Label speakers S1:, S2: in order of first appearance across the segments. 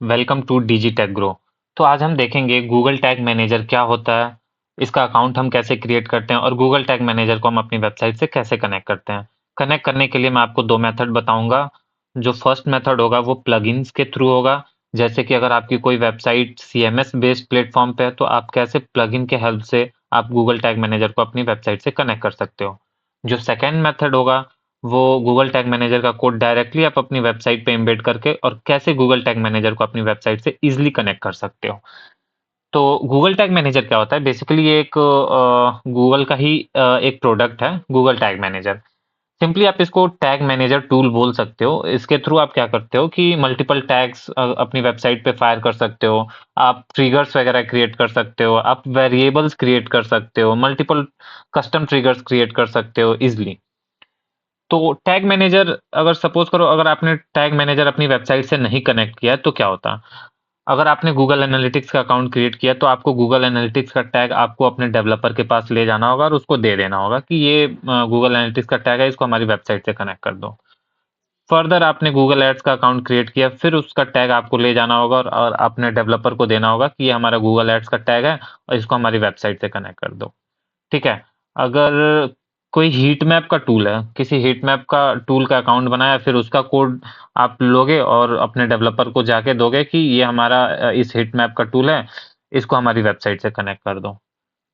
S1: Welcome to Digitek grow. तो आज हम देखेंगे गूगल टैग मैनेजर क्या होता है, इसका अकाउंट हम कैसे क्रिएट करते हैं और गूगल टैग मैनेजर को हम अपनी वेबसाइट से कैसे कनेक्ट करते हैं। कनेक्ट करने के लिए मैं आपको 2 मेथड बताऊँगा। जो फर्स्ट मेथड होगा वो प्लगइन्स के थ्रू होगा। जैसे कि अगर आपकी कोई वेबसाइट सीएमएस बेस्ड प्लेटफ़ॉर्म पे है तो आप कैसे प्लगइन के हेल्प से आप गूगल टैग मैनेजर को अपनी वेबसाइट से कनेक्ट कर सकते हो। जो सेकंड मेथड होगा वो गूगल टैग मैनेजर का कोड डायरेक्टली आप अपनी वेबसाइट पे एम्बेड करके और कैसे गूगल टैग मैनेजर को अपनी वेबसाइट से ईज़िली कनेक्ट कर सकते हो। तो गूगल टैग मैनेजर क्या होता है? बेसिकली ये एक गूगल का ही एक प्रोडक्ट है, गूगल टैग मैनेजर। सिंपली आप इसको टैग मैनेजर टूल बोल सकते हो। इसके थ्रू आप क्या करते हो कि मल्टीपल टैग्स अपनी वेबसाइट पे फायर कर सकते हो। आप ट्रिगर्स वगैरह क्रिएट कर सकते हो, आप वेरिएबल्स क्रिएट कर सकते हो, मल्टीपल कस्टम ट्रिगर्स क्रिएट कर सकते हो ईज़िली। तो टैग मैनेजर अगर सपोज़ करो अगर आपने टैग मैनेजर अपनी वेबसाइट से नहीं कनेक्ट किया है तो क्या होता? अगर आपने गूगल एनालिटिक्स का अकाउंट क्रिएट किया तो आपको गूगल एनालिटिक्स का टैग आपको अपने डेवलपर के पास ले जाना होगा और उसको दे देना होगा कि ये गूगल एनालिटिक्स का टैग है, इसको हमारी वेबसाइट से कनेक्ट कर दो। फर्दर आपने गूगल एड्स का अकाउंट क्रिएट किया, फिर उसका टैग आपको ले जाना होगा और अपने डेवलपर को देना होगा कि ये हमारा गूगल एड्स का टैग है और इसको हमारी वेबसाइट से कनेक्ट कर दो। ठीक है? अगर कोई हीट मैप का टूल है, किसी हीट मैप का टूल का अकाउंट बनाया, फिर उसका कोड आप लोगे और अपने डेवलपर को जाके दोगे कि ये हमारा इस हीट मैप का टूल है, इसको हमारी वेबसाइट से कनेक्ट कर दो।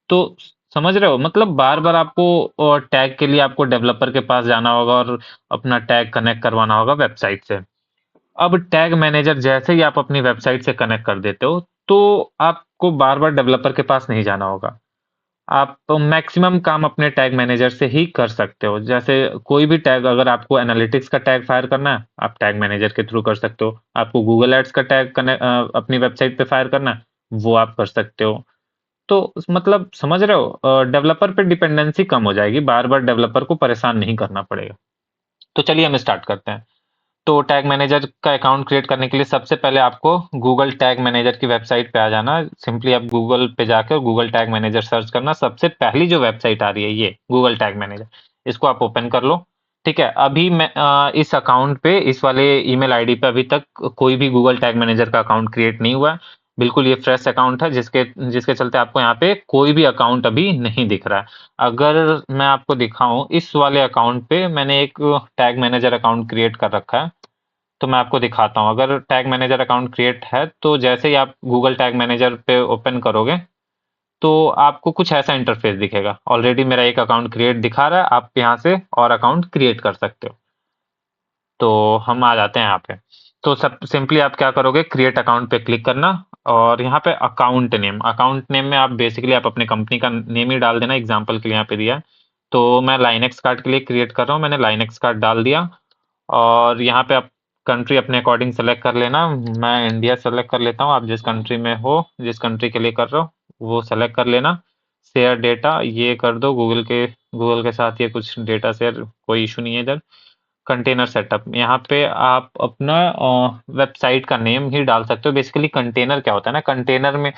S1: तो समझ रहे हो? मतलब बार-बार आपको टैग के लिए आपको डेवलपर के पास जाना होगा और अपना टैग कनेक्ट करवाना होगा वेबसाइट से। अब टैग मैनेजर जैसे ही आप अपनी वेबसाइट से कनेक्ट कर देते हो, तो आपको बार-बार डेवलपर के पास नहीं जाना होगा। आप मैक्सिमम काम अपने टैग मैनेजर से ही कर सकते हो। जैसे कोई भी टैग अगर आपको एनालिटिक्स का टैग फायर करना है, आप टैग मैनेजर के थ्रू कर सकते हो। आपको गूगल एड्स का टैग अपनी वेबसाइट पे फायर करना है, वो आप कर सकते हो। तो मतलब समझ रहे हो डेवलपर पे डिपेंडेंसी कम हो जाएगी, बार-बार डेवलपर को परेशान नहीं करना पड़ेगा। तो चलिए हम स्टार्ट करते हैं। तो टैग मैनेजर का अकाउंट क्रिएट करने के लिए सबसे पहले आपको गूगल टैग मैनेजर की वेबसाइट पे आ जाना। सिंपली आप गूगल पे जाकर गूगल टैग मैनेजर सर्च करना। सबसे पहली जो वेबसाइट आ रही है ये गूगल टैग मैनेजर, इसको आप ओपन कर लो। ठीक है, अभी मैं इस अकाउंट पे इस वाले ईमेल आईडी पे अभी तक कोई भी गूगल टैग मैनेजर का अकाउंट क्रिएट नहीं हुआ है। बिल्कुल ये फ्रेश अकाउंट है जिसके जिसके चलते आपको यहाँ पे कोई भी अकाउंट अभी नहीं दिख रहा है। अगर मैं आपको दिखाऊँ इस वाले अकाउंट पे मैंने एक टैग मैनेजर अकाउंट क्रिएट कर रखा है। तो मैं आपको दिखाता हूँ। अगर टैग मैनेजर अकाउंट क्रिएट है, तो जैसे ही आप गूगल टैग मैनेजर पे ओपन करोगे, तो आपको कुछ ऐसा इंटरफ़ेस दिखेगा। ऑलरेडी मेरा एक अकाउंट क्रिएट दिखा रहा है, आप यहाँ से और अकाउंट क्रिएट कर सकते हो। तो हम आ जाते हैं यहाँ पे। तो सब सिंपली आप क्या करोगे, क्रिएट अकाउंट पे क्लिक करना और यहाँ पे अकाउंट नेम में आप बेसिकली आप अपने कंपनी का नेम ही डाल देना, एग्ज़ाम्पल के लिए यहाँ पे दिया है। तो मैं लाइनक्स कार्ड के लिए क्रिएट कर रहा हूँ, मैंने लाइनक्स कार्ड डाल दिया। और यहाँ पे आप कंट्री अपने अकॉर्डिंग सेलेक्ट कर लेना। मैं इंडिया सेलेक्ट कर लेता हूँ। आप जिस कंट्री में हो, जिस कंट्री के लिए कर रहे हो, वो सेलेक्ट कर लेना। शेयर डेटा ये कर दो गूगल के साथ ये कुछ डेटा शेयर कोई इश्यू नहीं है इधर। कंटेनर सेटअप यहाँ पे आप अपना वेबसाइट का नेम ही डाल सकते हो। बेसिकली कंटेनर क्या होता है ना, कंटेनर में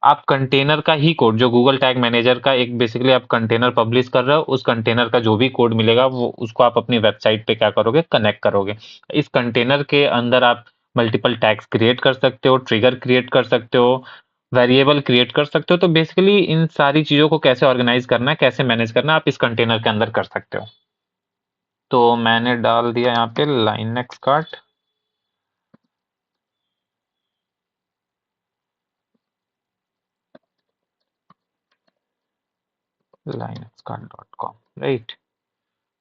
S1: आप कंटेनर का ही कोड जो गूगल टैग मैनेजर का एक बेसिकली आप कंटेनर पब्लिश कर रहे हो, उस कंटेनर का जो भी कोड मिलेगा वो उसको आप अपनी वेबसाइट पे क्या करोगे, कनेक्ट करोगे। इस कंटेनर के अंदर आप मल्टीपल टैग्स क्रिएट कर सकते हो, ट्रिगर क्रिएट कर सकते हो, वेरिएबल क्रिएट कर सकते हो। तो बेसिकली इन सारी चीज़ों को कैसे ऑर्गेनाइज़ करना है, कैसे मैनेज करना है, आप इस कंटेनर के अंदर कर सकते हो। तो मैंने डाल दिया यहाँ पे लाइनक्स कार्ट। linuxcard.com right.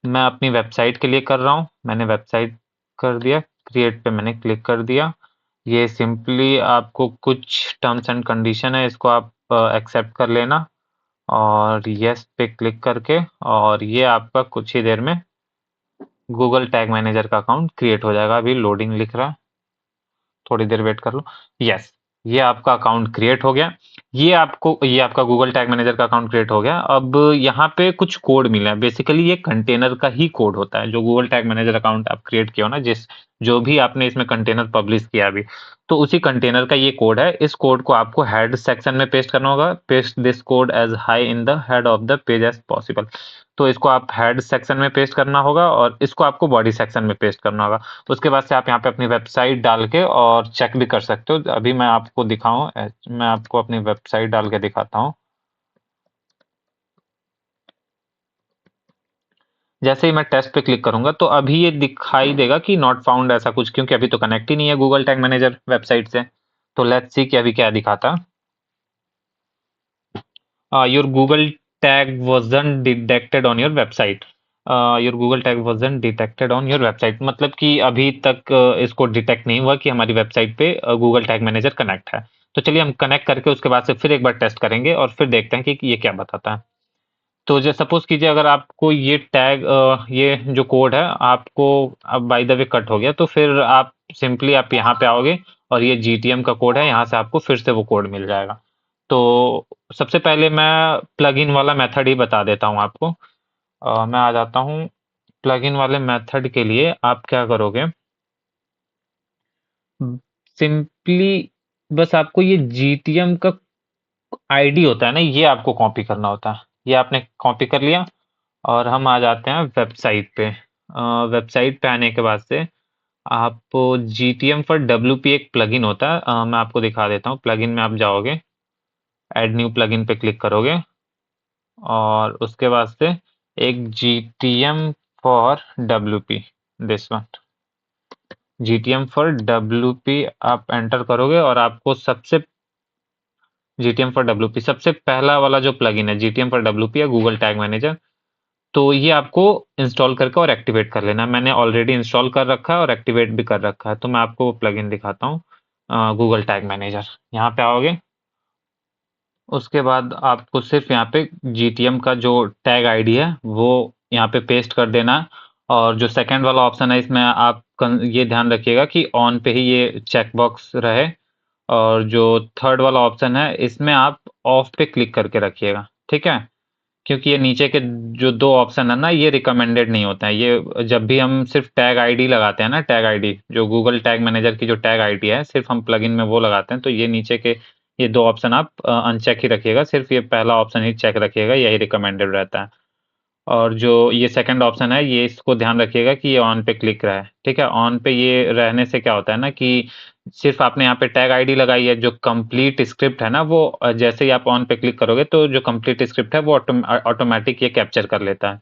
S1: मैं अपनी वेबसाइट के लिए कर रहा हूँ। मैंने वेबसाइट कर दिया, क्रिएट पे मैंने क्लिक कर दिया। ये सिंपली आपको कुछ टर्म्स एंड कंडीशन है, इसको आप एक्सेप्ट कर लेना और येस पे क्लिक करके और ये आपका कुछ ही देर में गूगल टैग मैनेजर का अकाउंट क्रिएट हो जाएगा। अभी लोडिंग लिख रहा है, थोड़ी देर वेट कर लो। यस, ये आपका अकाउंट क्रिएट हो गया। ये आपका गूगल टैग मैनेजर का अकाउंट क्रिएट हो गया। अब यहाँ पे कुछ कोड मिला है। बेसिकली ये कंटेनर का ही कोड होता है जो गूगल टैग मैनेजर अकाउंट आप क्रिएट किया हो ना, जो भी आपने इसमें कंटेनर पब्लिश किया अभी, तो उसी कंटेनर का ये कोड है। इस कोड को आपको हेड सेक्शन में पेस्ट करना होगा। Paste this code as high in the head of the page as possible. तो इसको आप हेड सेक्शन में पेस्ट करना होगा और इसको आपको बॉडी सेक्शन में पेस्ट करना होगा। उसके बाद से आप यहाँ पे अपनी वेबसाइट डाल के और चेक भी कर सकते हो। अभी मैं आपको दिखाऊँ, मैं आपको अपनी वेबसाइट डाल के दिखाता हूँ। जैसे ही मैं टेस्ट पे क्लिक करूंगा तो अभी ये दिखाई देगा कि नॉट फाउंड ऐसा कुछ, क्योंकि अभी तो कनेक्ट ही नहीं है गूगल टैग मैनेजर वेबसाइट से। तो लेट्स सी कि अभी क्या दिखाता। Your Google tag wasn't detected on your website. Your Google tag wasn't detected on your website, मतलब कि अभी तक इसको डिटेक्ट नहीं हुआ कि हमारी वेबसाइट पे गूगल टैग मैनेजर कनेक्ट है। तो चलिए हम कनेक्ट करके उसके बाद से फिर एक बार टेस्ट करेंगे और फिर देखते हैं कि ये क्या बताता है। तो जो सपोज कीजिए अगर आपको ये टैग ये जो कोड है आपको अब बाय द वे कट हो गया, तो फिर आप सिंपली आप यहाँ पे आओगे और ये जीटीएम का कोड है, यहाँ से आपको फिर से वो कोड मिल जाएगा। तो सबसे पहले मैं प्लगइन वाला मेथड ही बता देता हूँ आपको। मैं आ जाता हूँ प्लगइन वाले मेथड के लिए। आप क्या करोगे, सिंपली बस आपको ये जीटीएम का आईडी होता है ना, ये आपको कॉपी करना होता है। ये आपने कॉपी कर लिया और हम आ जाते हैं वेबसाइट पे। वेबसाइट पे आने के बाद से आप जीटीएम फॉर डब्ल्यूपी एक प्लगइन होता है, मैं आपको दिखा देता हूँ। प्लगइन में आप जाओगे, ऐड न्यू प्लगइन पे क्लिक करोगे और उसके बाद से एक GTM for WP, this one, GTM for WP आप एंटर करोगे और आपको सबसे जीटीएम फॉर डब्ल्यूपी सबसे पहला वाला जो प्लगइन है जीटीएम फॉर डब्ल्यूपी है गूगल टैग मैनेजर, तो ये आपको इंस्टॉल करके और एक्टिवेट कर लेना है। मैंने ऑलरेडी इंस्टॉल कर रखा है और एक्टिवेट भी कर रखा है, तो मैं आपको वो प्लगइन दिखाता हूँ। गूगल टैग मैनेजर, यहाँ पे आओगे, उसके बाद आपको सिर्फ यहाँ पे जीटीएम का जो टैग आईडी है वो यहाँ पे पेस्ट कर देना है। और जो सेकंड वाला ऑप्शन है इसमें आप ये ध्यान रखिएगा कि ऑन पे ही ये चेक बॉक्स रहे। और जो थर्ड वाला ऑप्शन है इसमें आप ऑफ पे क्लिक करके रखिएगा, ठीक है। क्योंकि ये नीचे के जो दो ऑप्शन है ना, ये रिकमेंडेड नहीं होता है। ये जब भी हम सिर्फ टैग आईडी लगाते हैं ना, टैग आईडी जो गूगल टैग मैनेजर की जो टैग आईडी है सिर्फ हम प्लगइन में वो लगाते हैं, तो ये नीचे के ये दो ऑप्शन आप अनचेक ही रखिएगा। सिर्फ ये पहला ऑप्शन ही चेक रखिएगा, यही रिकमेंडेड रहता है। और जो ये सेकंड ऑप्शन है ये इसको ध्यान रखिएगा कि ये ऑन पे क्लिक रहे, ठीक है। ऑन पे ये रहने से क्या होता है ना कि सिर्फ आपने यहाँ पे टैग आईडी लगाई है, जो कंप्लीट स्क्रिप्ट है ना वो जैसे ही आप ऑन पे क्लिक करोगे तो जो कंप्लीट स्क्रिप्ट है वो ऑटोमेटिक ये कैप्चर कर लेता है।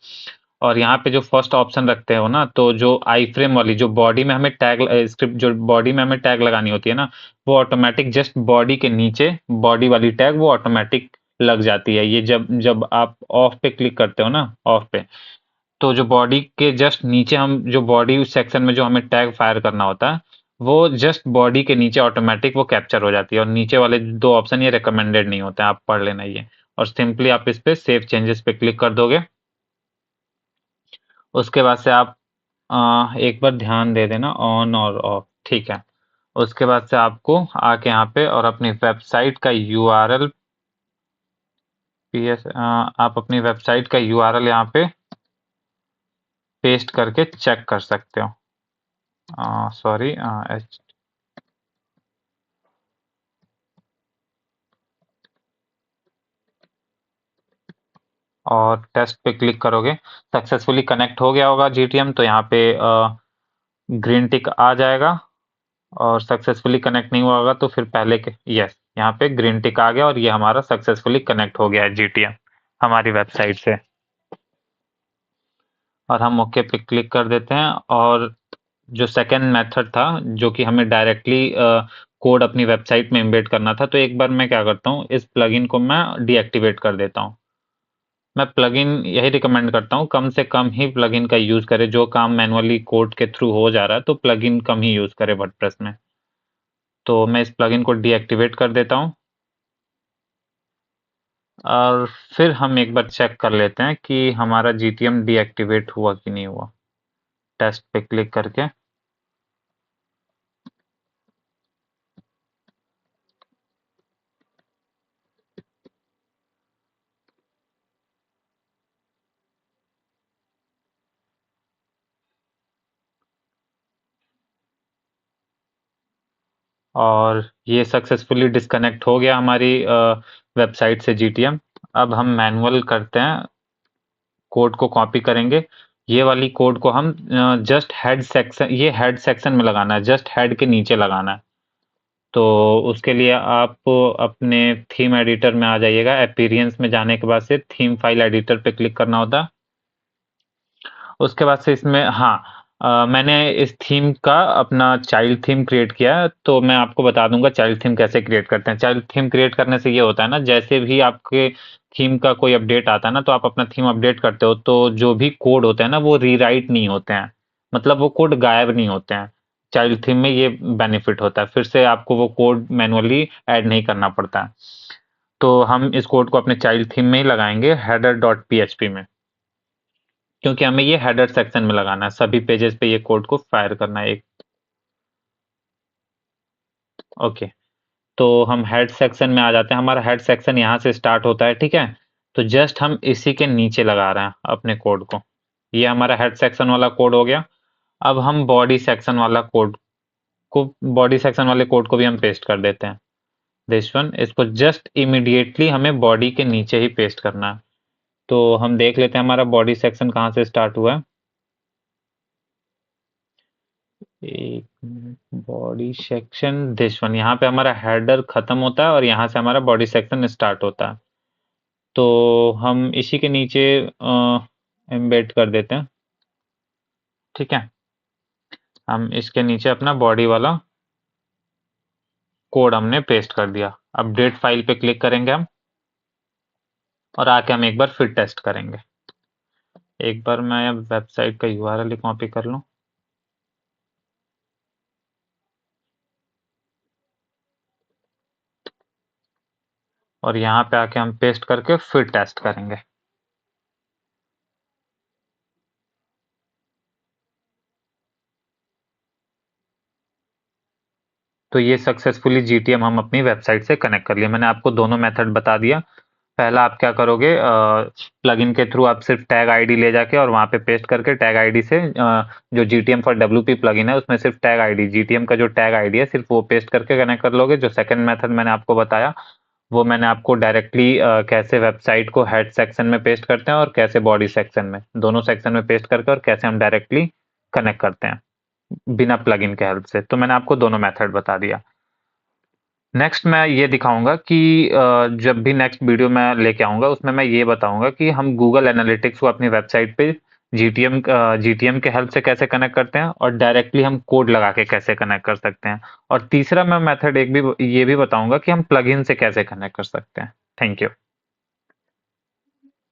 S1: और यहाँ पे जो फर्स्ट ऑप्शन रखते हो ना, तो जो आई फ्रेम वाली जो बॉडी में हमें टैग स्क्रिप्ट जो बॉडी में हमें टैग लगानी होती है ना, वो ऑटोमेटिक जस्ट बॉडी के नीचे बॉडी वाली टैग वो ऑटोमेटिक लग जाती है। ये जब जब आप ऑफ पे क्लिक करते हो ना, ऑफ पे, तो जो बॉडी के जस्ट नीचे हम जो बॉडी सेक्शन में जो हमें टैग फायर करना होता है वो जस्ट बॉडी के नीचे ऑटोमेटिक वो कैप्चर हो जाती है। और नीचे वाले दो ऑप्शन ये रिकमेंडेड नहीं होते हैं, आप पढ़ लेना ये। और सिंपली आप इस पे सेव चेंजेस पे क्लिक कर दोगे। उसके बाद से आप एक बार ध्यान दे देना ऑन और ऑफ, ठीक है। उसके बाद से आपको आके यहाँ पे और अपनी वेबसाइट का यूआरएल आप अपनी वेबसाइट का यूआरएल यहाँ पे पेस्ट करके चेक कर सकते हो। सॉरी, और टेस्ट पे क्लिक करोगे, सक्सेसफुली कनेक्ट हो गया होगा जीटीएम, तो यहाँ पे ग्रीन टिक आ जाएगा। और सक्सेसफुली कनेक्ट नहीं हुआ होगा तो फिर पहले के यस, यहाँ पे ग्रीन टिक आ गया और ये हमारा सक्सेसफुली कनेक्ट हो गया है जीटीएम हमारी वेबसाइट से। और हम ओके पे क्लिक कर देते हैं। और जो सेकंड मेथड था जो कि हमें डायरेक्टली कोड अपनी वेबसाइट में एम्बेड करना था, तो एक बार मैं क्या करता हूँ, इस प्लगइन को मैं डीएक्टिवेट कर देता हूँ। मैं प्लगइन यही रिकमेंड करता हूँ कम से कम ही प्लगइन का यूज़ करें। जो काम मैनुअली कोड के थ्रू हो जा रहा है तो प्लगइन कम ही यूज़ करें वर्डप्रेस में। तो मैं इस प्लगइन को डीएक्टिवेट कर देता हूँ। और फिर हम एक बार चेक कर लेते हैं कि हमारा जीटीएम डीएक्टिवेट हुआ कि नहीं हुआ, टेस्ट पे क्लिक करके। और ये सक्सेसफुली डिस्कनेक्ट हो गया हमारी वेबसाइट से जीटीएम। अब हम मैनुअल करते हैं कोड को कॉपी करेंगे, ये वाली कोड को हम जस्ट हेड सेक्शन, ये हेड सेक्शन में लगाना है, जस्ट हेड के नीचे लगाना है। तो उसके लिए आप अपने थीम एडिटर में आ जाइएगा, अपीयरेंस में जाने के बाद से थीम फाइल एडिटर पे क्लिक करना होता है। उसके बाद से इसमें हाँ, मैंने इस थीम का अपना चाइल्ड थीम क्रिएट किया है, तो मैं आपको बता दूंगा चाइल्ड थीम कैसे क्रिएट करते हैं। चाइल्ड थीम क्रिएट करने से ये होता है ना, जैसे भी आपके थीम का कोई अपडेट आता है ना, तो आप अपना थीम अपडेट करते हो, तो जो भी कोड होते हैं ना वो रीराइट नहीं होते हैं, मतलब वो कोड गायब नहीं होते हैं। चाइल्ड थीम में ये बेनिफिट होता है, फिर से आपको वो कोड मैनुअली ऐड नहीं करना पड़ता है। तो हम इस कोड को अपने चाइल्ड थीम में ही लगाएंगे, हेडर डॉट पीएचपी में, क्योंकि हमें ये हेडर सेक्शन में लगाना है, सभी पेजेस पे ये कोड को फायर करना है एक। ओके, तो हम हेड सेक्शन में आ जाते हैं, हमारा हेड सेक्शन यहाँ से स्टार्ट होता है, ठीक है। तो जस्ट हम इसी के नीचे लगा रहे हैं अपने कोड को, ये हमारा हेड सेक्शन वाला कोड हो गया। अब हम बॉडी सेक्शन वाला कोड को, बॉडी सेक्शन वाले कोड को भी हम पेस्ट कर देते हैं, दिस वन। इसको जस्ट इमीडिएटली हमें बॉडी के नीचे ही पेस्ट करना है। तो हम देख लेते हैं हमारा बॉडी सेक्शन कहाँ से स्टार्ट हुआ है। एक बॉडी सेक्शन, दिस वन, यहाँ पे हमारा हेडर खत्म होता है और यहाँ से हमारा बॉडी सेक्शन स्टार्ट होता है। तो हम इसी के नीचे एम्बेड कर देते हैं, ठीक है। हम इसके नीचे अपना बॉडी वाला कोड हमने पेस्ट कर दिया। अपडेट फाइल पे क्लिक करेंगे हम, और आके हम एक बार फिर टेस्ट करेंगे। एक बार मैं वेबसाइट का यूआरएल कॉपी कर लूँ, और यहाँ पे आके हम पेस्ट करके फिर टेस्ट करेंगे। तो ये सक्सेसफुली जीटीएम हम अपनी वेबसाइट से कनेक्ट कर लिया। मैंने आपको दोनों मेथड बता दिया। पहला आप क्या करोगे, प्लगइन के थ्रू आप सिर्फ टैग आईडी ले जाके और वहाँ पे पेस्ट करके टैग आईडी से जो जीटीएम फॉर डब्ल्यूपी प्लगइन है उसमें सिर्फ टैग आईडी, जीटीएम का जो टैग आईडी है सिर्फ वो पेस्ट करके कनेक्ट कर लोगे। जो सेकंड मेथड मैंने आपको बताया वो मैंने आपको डायरेक्टली कैसे वेबसाइट को हेड सेक्शन में पेस्ट करते हैं और कैसे बॉडी सेक्शन में, दोनों सेक्शन में पेस्ट करके, और कैसे हम डायरेक्टली कनेक्ट करते हैं बिना प्लगइन के हेल्प से। तो मैंने आपको दोनों मेथड बता दिया। नेक्स्ट मैं ये दिखाऊंगा कि जब भी नेक्स्ट वीडियो मैं लेके आऊंगा उसमें मैं ये बताऊंगा कि हम गूगल एनालिटिक्स को अपनी वेबसाइट पे जीटीएम के हेल्प से कैसे कनेक्ट करते हैं, और डायरेक्टली हम कोड लगा के कैसे कनेक्ट कर सकते हैं। और तीसरा मैं मेथड एक भी ये भी बताऊंगा कि हम प्लगइन से कैसे कनेक्ट कर सकते हैं। Thank you.